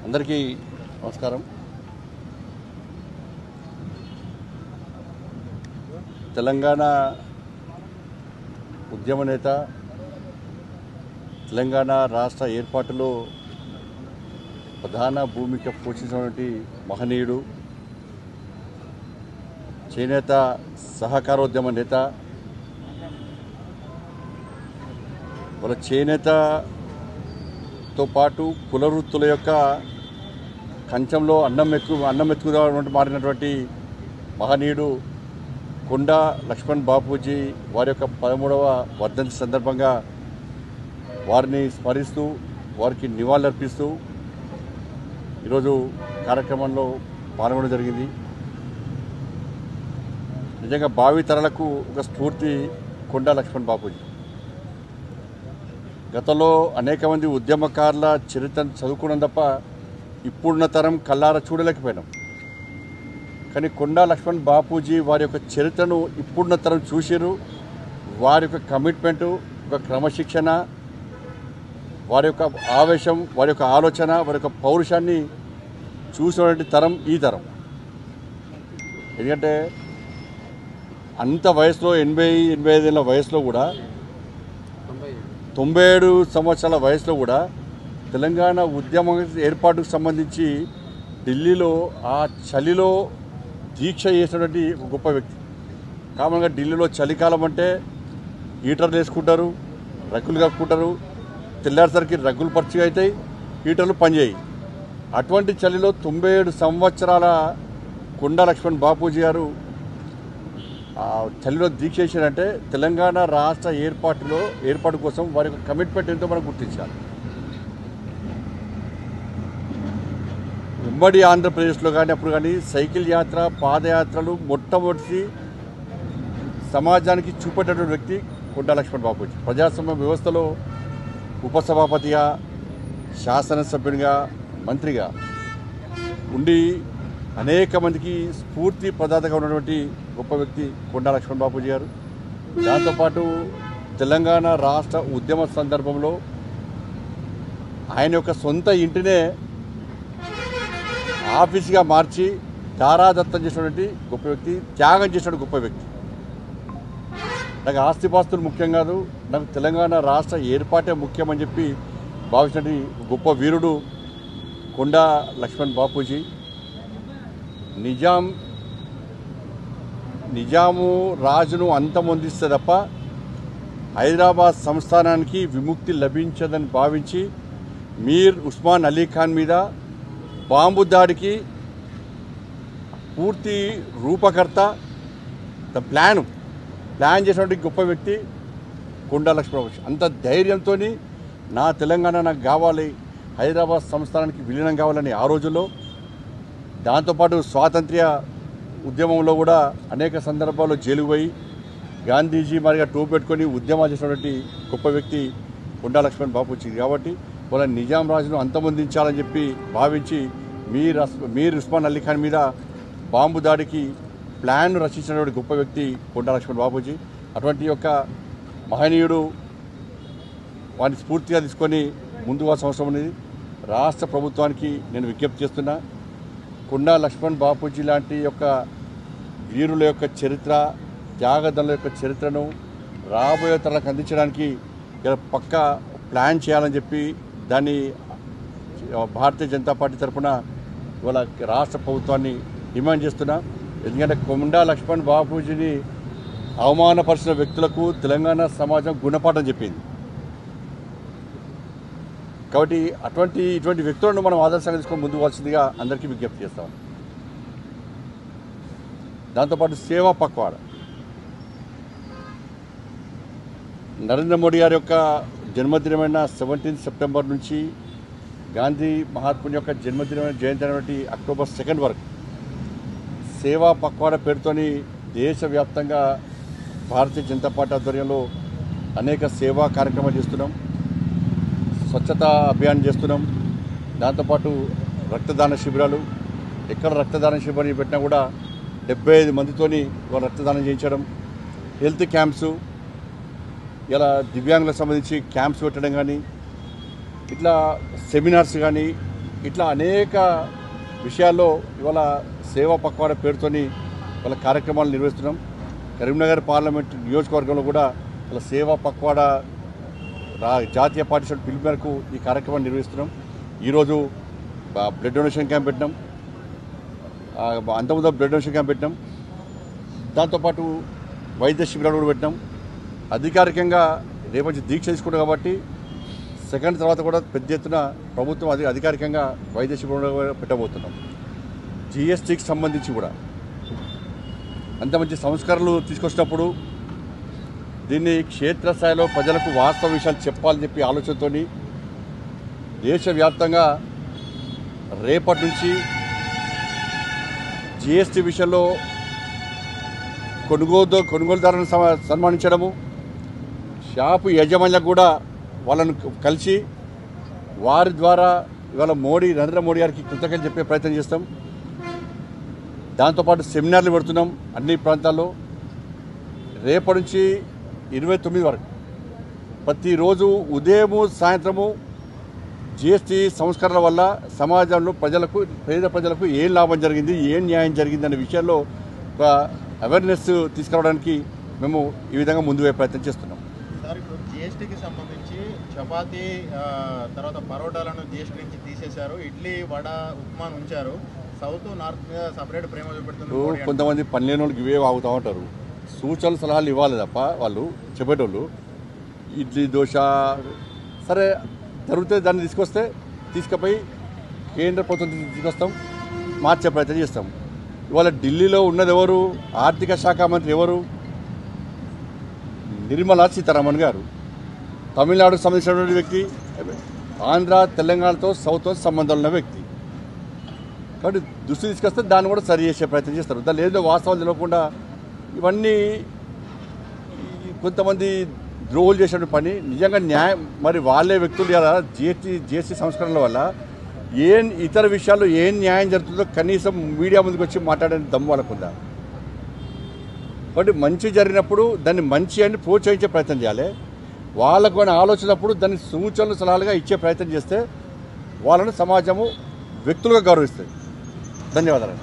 అందరికీ నమస్కారం. తెలంగాణ ఉద్యమ నేత, తెలంగాణ రాష్ట్ర ఏర్పాటులో ప్రధాన భూమిక పోషించినటువంటి మహనీయుడు, చేనేత సహకారోద్యమ నేత. వాళ్ళ చేనేతతో పాటు కుల వృత్తుల యొక్క కంచంలో అన్నం మారినటువంటి మహనీయుడు కొండా లక్ష్మణ్ బాపూజీ వారి యొక్క 13వ వర్ధంతి సందర్భంగా వారిని స్మరిస్తూ వారికి నివాళులర్పిస్తూ ఈరోజు కార్యక్రమంలో పాల్గొనడం జరిగింది. నిజంగా భావి తరాలకు ఒక స్ఫూర్తి కొండా లక్ష్మణ్ బాపూజీ. గతంలో అనేక మంది ఉద్యమకారుల చరిత్రను చదువుకున్నాం తప్ప ఇప్పుడున్న తరం కళ్ళారా చూడలేకపోయినాం. కానీ కొండా లక్ష్మణ్ బాపూజీ వారి యొక్క చరిత్రను ఇప్పుడున్న తరం చూసారు. వారి యొక్క కమిట్మెంటు, ఒక క్రమశిక్షణ, వారి యొక్క ఆవేశం, వారి యొక్క ఆలోచన, వారి యొక్క పౌరుషాన్ని చూసినటువంటి తరం ఈ తరం. ఎందుకంటే అంత వయసులో 80-85 ఏళ్ళ వయసులో కూడా, 97 సంవత్సరాల వయసులో కూడా తెలంగాణ ఉద్యమ ఏర్పాటుకు సంబంధించి ఢిల్లీలో ఆ చలిలో దీక్ష చేసినటువంటి గొప్ప వ్యక్తి. కామన్గా ఢిల్లీలో చలికాలం అంటే హీటర్లు వేసుకుంటారు, రగ్గులు కప్పుకుంటారు, తెల్లారిసరికి రగ్గులు పరిచిగా అవుతాయి, హీటర్లు పనిచేయి. అటువంటి చలిలో 97 సంవత్సరాల కొండా లక్ష్మణ్ బాపూజీ గారు ఆ చలిలో దీక్ష చేశారంటే తెలంగాణ రాష్ట్ర ఏర్పాటు కోసం వారి యొక్క కమిట్మెంట్ ఎంతో మనం గుర్తించాలి. ఉమ్మడి ఆంధ్రప్రదేశ్లో కానీ అప్పుడు కానీ సైకిల్ యాత్ర, పాదయాత్రలు మొట్టమొదటి సమాజానికి చూపేటటువంటి వ్యక్తి కొండా లక్ష్మణ్ బాపూజీ. ప్రజాస్వామ్య వ్యవస్థలో ఉపసభాపతిగా, శాసనసభ్యునిగా, మంత్రిగా ఉండి అనేక మందికి స్ఫూర్తి ప్రదాతగా ఉన్నటువంటి గొప్ప వ్యక్తి కొండా లక్ష్మణ్ బాపూజీ గారు. దాంతోపాటు తెలంగాణ రాష్ట్ర ఉద్యమ సందర్భంలో ఆయన యొక్క సొంత ఇంటినే ఆఫీస్గా మార్చి దారాదత్తం చేసినటువంటి గొప్ప వ్యక్తి, త్యాగం చేసినటువంటి గొప్ప వ్యక్తి. నాకు ఆస్తిపాస్తులు ముఖ్యం కాదు, నాకు తెలంగాణ రాష్ట్ర ఏర్పాటే ముఖ్యమని చెప్పి భావించినటువంటి గొప్ప వీరుడు కొండా లక్ష్మణ్ బాపూజీ. నిజాము రాజును అంతమొందిస్తే తప్ప హైదరాబాద్ సంస్థానానికి విముక్తి లభించదని భావించి మీర్ ఉస్మాన్ అలీ ఖాన్ మీద బాంబు దాడికి పూర్తి రూపకర్త, ప్లాన్ చేసినటువంటి గొప్ప వ్యక్తి కొండా లక్ష్మణ్ బాపూజీ. అంత ధైర్యంతో నా తెలంగాణ నాకు కావాలి, హైదరాబాద్ సంస్థానానికి విలీనం కావాలని ఆ రోజుల్లో, దాంతోపాటు స్వాతంత్ర్య ఉద్యమంలో కూడా అనేక సందర్భాల్లో జైలుకు పోయి గాంధీజీ మరిగా టోపీ పెట్టుకొని ఉద్యమాలు చేసినటువంటి గొప్ప వ్యక్తి కొండా లక్ష్మణ్ బాపూజీ. కాబట్టి వాళ్ళ నిజాం రాజును అంతమొందించాలని చెప్పి భావించి మీర్ ఉస్మాన్ అలీ ఖాన్ మీద బాంబు దాడికి ప్లాన్ రచించినటువంటి గొప్ప వ్యక్తి కొండా లక్ష్మణ్ బాపూజీ. అటువంటి యొక్క మహనీయుడు వారిని స్ఫూర్తిగా తీసుకొని ముందుకు అవసరం అనేది రాష్ట్ర ప్రభుత్వానికి నేను విజ్ఞప్తి చేస్తున్నా. కొండా లక్ష్మణ్ బాపూజీ లాంటి యొక్క వీరుల యొక్క చరిత్ర, త్యాగదనుల యొక్క చరిత్రను రాబోయే తరాలకు అందించడానికి పక్కా ప్లాన్ చేయాలని చెప్పి దాన్ని భారతీయ జనతా పార్టీ తరఫున ఇవాళ రాష్ట్ర ప్రభుత్వాన్ని డిమాండ్ చేస్తున్నా. ఎందుకంటే కొండా లక్ష్మణ్ బాపూజీని అవమానపరిచిన వ్యక్తులకు తెలంగాణ సమాజం గుణపాఠం చెప్పింది. కాబట్టి ఇటువంటి వ్యక్తులను మనం ఆదర్శంగా తీసుకొని ముందుకు పోవాల్సిందిగా అందరికీ విజ్ఞప్తి చేస్తాం. దాంతోపాటు సేవా పక్వాడ నరేంద్ర మోడీ గారి యొక్క జన్మదినమైన 17 సెప్టెంబర్ నుంచి గాంధీ మహాత్ముని యొక్క జయంతి అయినటువంటి అక్టోబర్ 2 వరకు సేవా పక్వాడ పేరుతోని దేశవ్యాప్తంగా భారతీయ జనతా పార్టీ ఆధ్వర్యంలో అనేక సేవా కార్యక్రమాలు చేస్తున్నాం. స్వచ్ఛత అభియాన్ చేస్తున్నాం. దాంతోపాటు రక్తదాన శిబిరాలు, ఎక్కడ రక్తదాన శిబిరం పెట్టినా కూడా 75 మందితోని వాళ్ళు రక్తదానం చేయించడం, హెల్త్ క్యాంప్స్, ఇలా దివ్యాంగులకు సంబంధించి క్యాంప్స్ పెట్టడం కానీ, ఇట్లా సెమినార్స్ కానీ ఇట్లా అనేక విషయాల్లో ఇవాళ సేవా పక్వాడ పేరుతోని ఇవాళ కార్యక్రమాలు నిర్వహిస్తున్నాం. కరీంనగర్ పార్లమెంట్ నియోజకవర్గంలో కూడా ఇవాళ సేవా పక్వాడ జాతీయ పార్టీ పిలుపు మేరకు ఈ కార్యక్రమాన్ని నిర్వహిస్తున్నాం. ఈరోజు బ్లడ్ డొనేషన్ క్యాంప్ పెట్టినాం, అంతకుముందు బ్లడ్ డొనేషన్ క్యాంప్ పెట్టినాం, దాంతోపాటు వైద్య శిబిరాలు కూడా పెట్టినాం. అధికారికంగా రేపటి దీక్ష తీసుకుంటాం కాబట్టి సెకండ్ తర్వాత కూడా పెద్ద ఎత్తున ప్రభుత్వం అధికారికంగా వైద్య శిబిరాలు పెట్టబోతున్నాం. జిఎస్టీకి సంబంధించి కూడా అంత మంచి సంస్కరణలు తీసుకొచ్చినప్పుడు దీన్ని క్షేత్రస్థాయిలో ప్రజలకు వాస్తవ విషయాలు చెప్పాలని చెప్పి ఆలోచనతో దేశవ్యాప్తంగా రేపటి నుంచి జిఎస్టీ విషయంలో కొనుగోలుదారులను సన్మానించడము, షాపు యజమానులకు కూడా వాళ్ళను కలిసి వారి ద్వారా ఇవాళ నరేంద్ర మోడీ గారికి కృతజ్ఞతలు చెప్పే ప్రయత్నం చేస్తాం. దాంతోపాటు సెమినార్లు పెడుతున్నాం అన్ని ప్రాంతాల్లో. రేపటి నుంచి 29 వరకు ప్రతిరోజు ఉదయము సాయంత్రము జిఎస్టీ సంస్కరణల వల్ల సమాజంలో పేద ప్రజలకు ఏం లాభం జరిగింది, ఏం న్యాయం జరిగింది అనే విషయాల్లో ఒక అవేర్నెస్ తీసుకురావడానికి మేము ఈ విధంగా ముందు ప్రయత్నం చేస్తున్నాం. సార్, ఇప్పుడు జిఎస్టీకి సంబంధించి చపాతీ తర్వాత పరోటాలను జిఎస్టీ నుంచి తీసేశారు, ఇడ్లీ వడ ఉప్మాను ఉంచారు, సౌత్ నార్త్ మీద సపరేట్ ప్రేమ చూపెడుతున్నారు. కొంతమంది పనిలేని వాళ్ళకి ఇవే ఆగుతూ ఉంటారు. సూచనలు సలహాలు ఇవ్వాలి తప్ప వాళ్ళు చెప్పేటోళ్ళు ఇడ్లీ దోశ సరే జరిగితే దాన్ని తీసుకుపోయి కేంద్ర ప్రభుత్వం తీసుకొస్తాం, మార్చే ప్రయత్నం చేస్తాం. ఇవాళ ఢిల్లీలో ఉన్నది ఎవరు? ఆర్థిక శాఖ మంత్రి ఎవరు? నిర్మలా సీతారామన్ గారు. తమిళనాడుకు సంబంధించినటువంటి వ్యక్తి, ఆంధ్ర తెలంగాణతో సౌత్తో సంబంధాలు ఉన్న వ్యక్తి. కాబట్టి దృష్టి తీసుకొస్తే దాన్ని కూడా సరి చేసే ప్రయత్నం చేస్తారు. దాన్ని ఏదో వాస్తవాలు తెలియకుండా ఇవన్నీ కొంతమంది ద్రోహులు చేసిన పని. నిజంగా న్యాయం మరి వాళ్ళే వ్యక్తులు కదా జిఎస్టీ సంస్కరణల వల్ల ఇతర విషయాల్లో ఏం న్యాయం జరుగుతుందో కనీసం మీడియా ముందుకు వచ్చి మాట్లాడే దమ్ము వాళ్ళకుందా? కాబట్టి మంచి జరిగినప్పుడు దాన్ని మంచి అని ప్రోత్సహించే ప్రయత్నం చేయాలి. వాళ్ళకు కొన్ని ఆలోచనప్పుడు దాన్ని సూచనలు సలహాలుగా ఇచ్చే ప్రయత్నం చేస్తే వాళ్ళను సమాజము వ్యక్తులుగా గౌరవిస్తుంది. ధన్యవాదాలు.